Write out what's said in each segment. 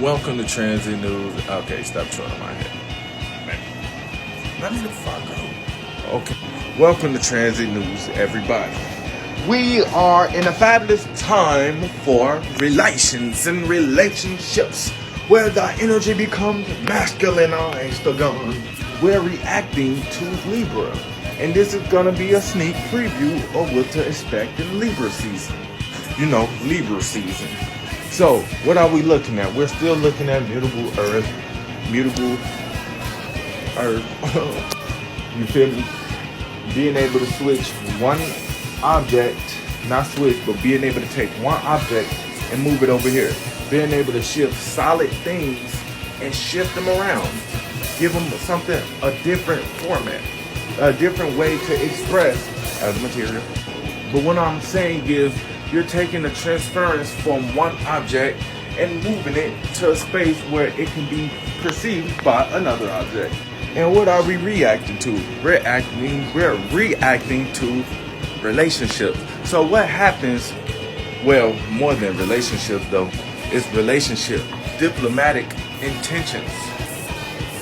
Welcome to Transit News. Okay, stop showing my head. Man. Let me the fuck go. Okay. Welcome to Transit News, everybody. We are in a fabulous time for relations and relationships where the energy becomes masculinized again. We're reacting to Libra. And this is going to be a sneak preview of what to expect in Libra season. You know, Libra season. So, what are we looking at? We're still looking at mutable Earth. You feel me? Being able to switch one object, not switch, but being able to take one object and move it over here. Being able to shift solid things and shift them around. Give them something, a different format, a different way to express as material. But what I'm saying is, you're taking the transference from one object and moving it to a space where it can be perceived by another object. And what are we reacting to? We're reacting to relationships. So what happens, well, more than relationships though, is relationship, diplomatic intentions,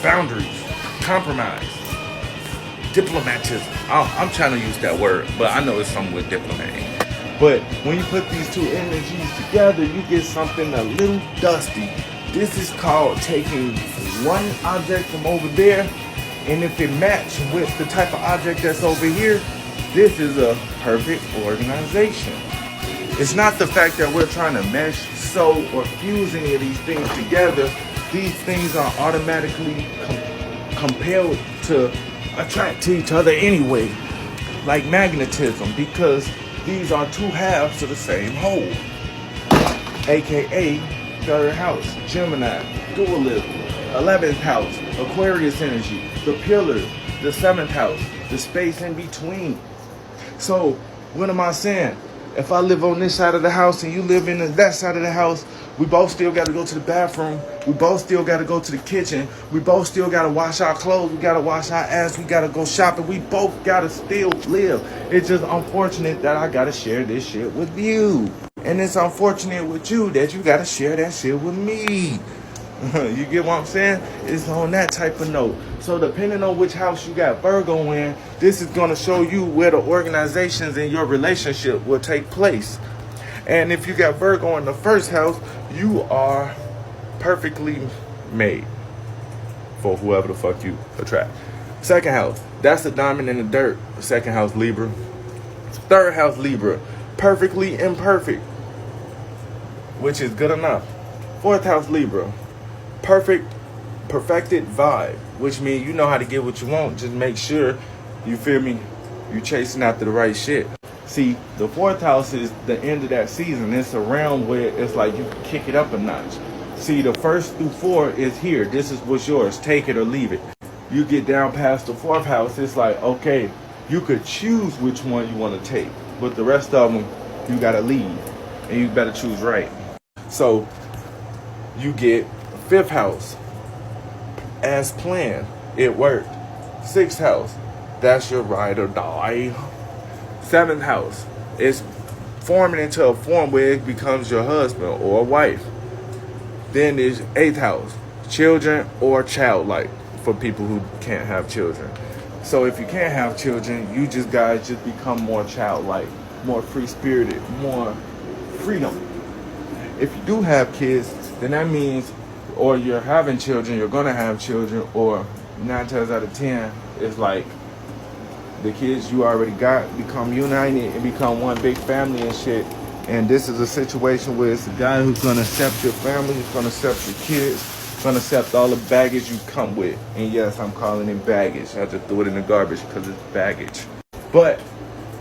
boundaries, compromise, diplomatism. I'm trying to use that word, but I know it's something with diplomatic. But when you put these two energies together, you get something a little dusty. This is called taking one object from over there, and if it matches with the type of object that's over here, this is a perfect organization. It's not the fact that we're trying to mesh, sew, or fuse any of these things together. These things are automatically compelled to attract to each other anyway, like magnetism, because these are two halves of the same whole, aka third house, Gemini, dualism, 11th house, Aquarius energy, the pillar, the 7th house, the space in between. So what am I saying? If I live on this side of the house and you live in that side of the house, we both still got to go to the bathroom. We both still got to go to the kitchen. We both still got to wash our clothes. We got to wash our ass. We got to go shopping. We both got to still live. It's just unfortunate that I got to share this shit with you. And it's unfortunate with you that you got to share that shit with me. You get what I'm saying? It's on that type of note. So depending on which house you got Virgo in, this is going to show you where the organizations in your relationship will take place. And if you got Virgo in the first house, you are perfectly made for whoever the fuck you attract. Second house, that's the diamond in the dirt. Second house, Libra. Third house, Libra, perfectly imperfect, which is good enough. Fourth house, Libra, perfected vibe, which means you know how to get what you want. Just make sure, you feel me, you chasing after the right shit. See, the fourth house is the end of that season. It's a realm where it's like you can kick it up a notch. See, the first through four is here. This is what's yours. Take it or leave it. You get down past the fourth house, it's like, okay, you could choose which one you want to take, but the rest of them, you got to leave, and you better choose right. So, you get fifth house. As planned, it worked. Sixth house, that's your ride or die. Seventh house, it's forming into a form where it becomes your husband or wife. Then there's eighth house, children or childlike, for people who can't have children. So if you can't have children, you just guys just become more childlike, more free-spirited, more freedom. If you do have kids, then that means, or you're having children, you're gonna have children, or 9 times out of 10, it's like the kids you already got become united and become one big family and shit. And this is a situation where it's a guy who's gonna accept your family, who's gonna accept your kids, gonna accept all the baggage you come with. And yes, I'm calling it baggage. I just threw it in the garbage because it's baggage. But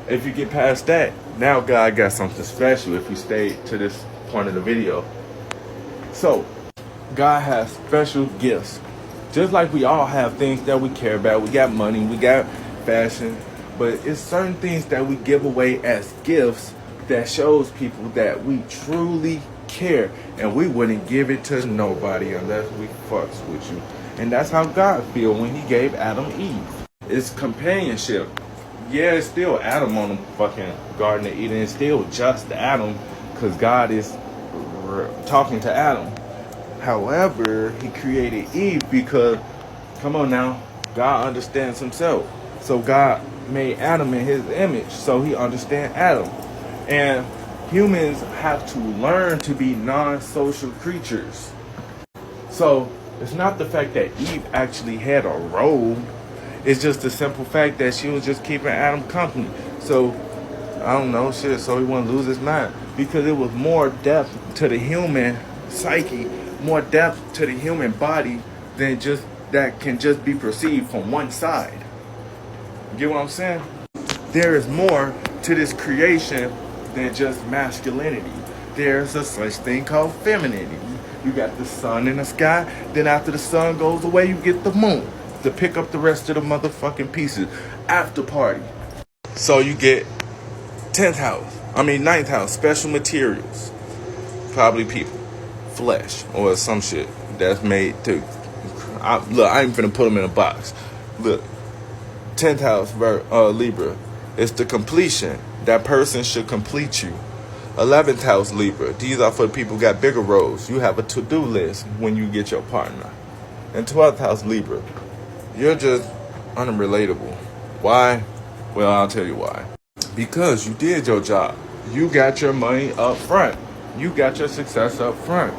if you get past that, now God got something special if you stay to this point of the video. So, God has special gifts. Just like we all have things that we care about. We got money, we got fashion, but it's certain things that we give away as gifts that shows people that we truly care, and we wouldn't give it to nobody unless we fucks with you. And that's how God feel when he gave Adam Eve. It's companionship. Yeah, it's still Adam on the fucking Garden of Eden. It's still just Adam, because God is talking to Adam. However, he created Eve because, come on now, God understands himself. So God made Adam in his image, so he understands Adam. And humans have to learn to be non-social creatures. So it's not the fact that Eve actually had a role. It's just the simple fact that she was just keeping Adam company. So, I don't know, shit, so he wouldn't lose his mind. Because it was more depth to the human psyche, more depth to the human body than just that can just be perceived from one side. You get what I'm saying? There is more to this creation than just masculinity. There's a such thing called femininity. You got the sun in the sky, then after the sun goes away, you get the moon to pick up the rest of the motherfucking pieces. After party. So you get 9th house, special materials. Probably people. Flesh or some shit that's made to. I ain't finna put them in a box. Look, 10th house, Libra. It's the completion. That person should complete you. 11th house, Libra. These are for people who got bigger roles. You have a to-do list when you get your partner. And 12th house, Libra. You're just unrelatable. Why? Well, I'll tell you why. Because you did your job. You got your money up front. You got your success up front.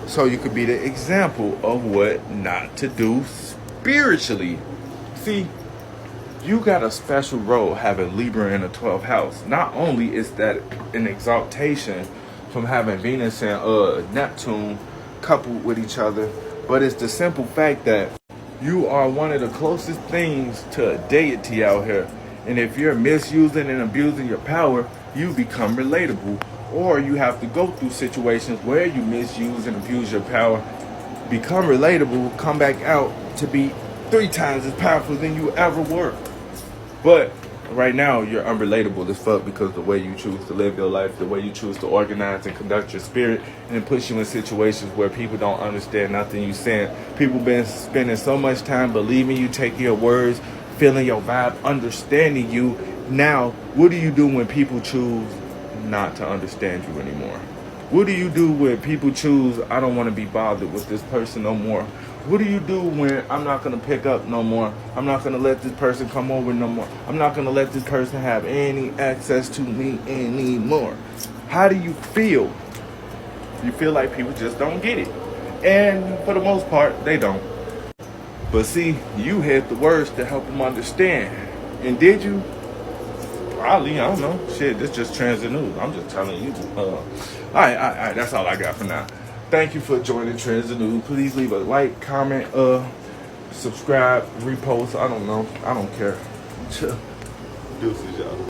So you could be the example of what not to do spiritually. See, you got a special role having Libra in the 12th house. Not only is that an exaltation from having Venus and Neptune coupled with each other, but it's the simple fact that you are one of the closest things to a deity out here. And if you're misusing and abusing your power, you become relatable. Or you have to go through situations where you misuse and abuse your power, become relatable, come back out to be 3 times as powerful than you ever were. But right now, you're unrelatable as fuck because the way you choose to live your life, the way you choose to organize and conduct your spirit, and it puts you in situations where people don't understand nothing you're saying. People been spending so much time believing you, taking your words, feeling your vibe, understanding you. Now, what do you do when people choose not to understand you anymore? What do you do when people choose, I don't want to be bothered with this person no more? What do you do when I'm not going to pick up no more? I'm not going to let this person come over no more. I'm not going to let this person have any access to me anymore. How do you feel? You feel like people just don't get it. And for the most part, they don't. But see, you had the words to help them understand. And did you? Probably, I don't know. Shit, this just transit news. I'm just telling you. All right. That's all I got for now. Thank you for joining Transit News. Please leave a like, comment, subscribe, repost. I don't know. I don't care. Deuces, y'all.